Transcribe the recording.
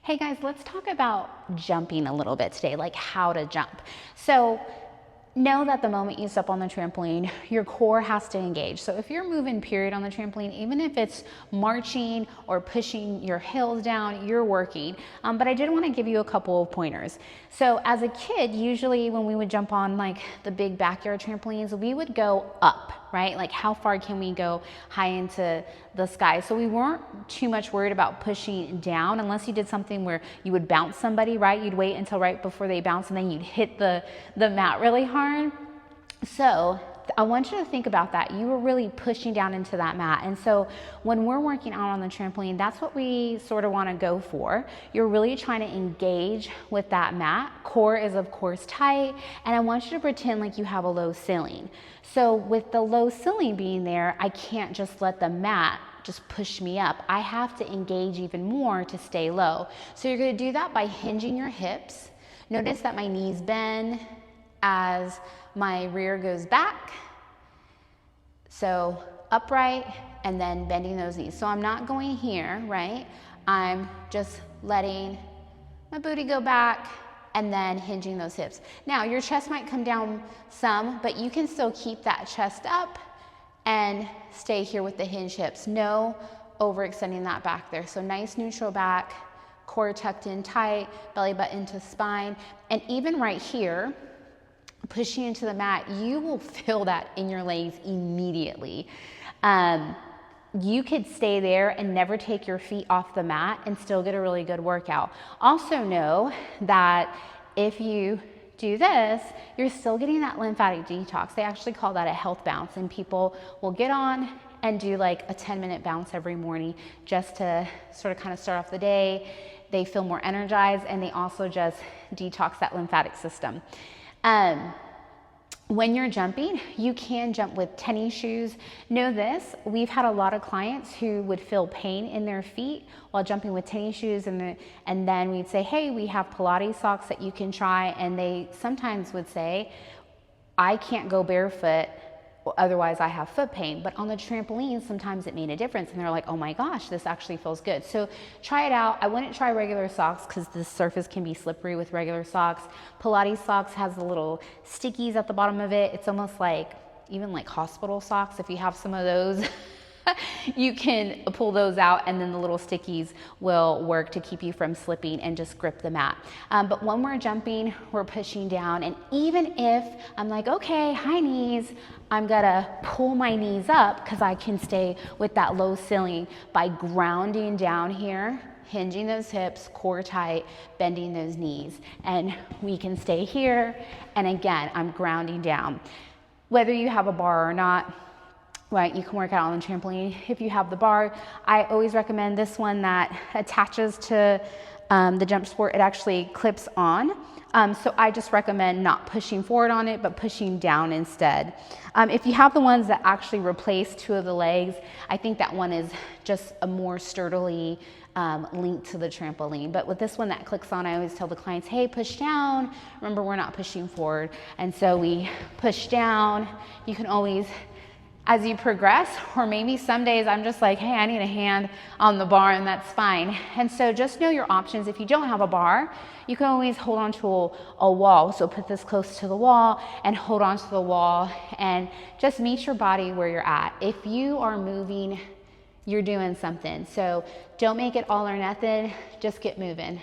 Hey guys, let's talk about jumping a little bit today, like how to jump. So know that the moment you step on the trampoline, your core has to engage. So if you're moving period on the trampoline, even if it's marching or pushing your heels down, you're working. But I did want to give you a couple of pointers. So as a kid, usually when we would jump on like the big backyard trampolines, we would go up, right? Like how far can we go high into the sky? So we weren't too much worried about pushing down unless you did something where you would bounce somebody, right? You'd wait until right before they bounce and then you'd hit the mat really hard. So I want you to think about that. You were really pushing down into that mat. And so when we're working out on the trampoline, that's what we sort of want to go for. You're really trying to engage with that mat. Core is of course tight. And I want you to pretend like you have a low ceiling. So with the low ceiling being there, I can't just let the mat just push me up. I have to engage even more to stay low. So you're going to do that by hinging your hips. Notice that my knees bend as my rear goes back. So upright and then bending those knees. So I'm not going here, right? I'm just letting my booty go back and then hinging those hips. Now your chest might come down some, but you can still keep that chest up and stay here with the hinge hips. No overextending that back there. So nice neutral back, core tucked in tight, belly button to spine. And even right here, pushing into the mat, you will feel that in your legs immediately. You could stay there and never take your feet off the mat and still get a really good workout. Also know that if you do this, you're still getting that lymphatic detox. They actually call that a health bounce, and people will get on and do like a 10-minute bounce every morning just to sort of kind of start off the day. They feel more energized and they also just detox that lymphatic system. When you're jumping, you can jump with tennis shoes. Know this, we've had a lot of clients who would feel pain in their feet while jumping with tennis shoes, and then we'd say, hey, we have Pilates socks that you can try, and they sometimes would say, I can't go barefoot, otherwise I have foot pain. But on the trampoline, sometimes it made a difference, and they're like, oh my gosh, this actually feels good. So try it out. I wouldn't try regular socks because the surface can be slippery with regular socks. Pilates socks has the little stickies at the bottom of it. It's almost like, even like hospital socks, if you have some of those. You can pull those out and then the little stickies will work to keep you from slipping and just grip the mat. But when we're jumping, we're pushing down, and even if I'm like, okay, high knees, I'm gonna pull my knees up because I can stay with that low ceiling by grounding down here, hinging those hips, core tight, bending those knees, and we can stay here. And again, I'm grounding down. Whether you have a bar or not, right, you can work out on the trampoline. If you have the bar, I always recommend this one that attaches to the jump sport. It actually clips on. So I just recommend not pushing forward on it, but pushing down instead. If you have the ones that actually replace two of the legs, I think that one is just a more sturdily linked to the trampoline. But with this one that clicks on, I always tell the clients, hey, push down. Remember, we're not pushing forward. And so we push down. You can always, as you progress, or maybe some days I'm just like, hey, I need a hand on the bar, and that's fine. And so just know your options. If you don't have a bar, you can always hold on to a wall. So put this close to the wall and hold on to the wall and just meet your body where you're at. If you are moving, you're doing something. So don't make it all or nothing, just get moving.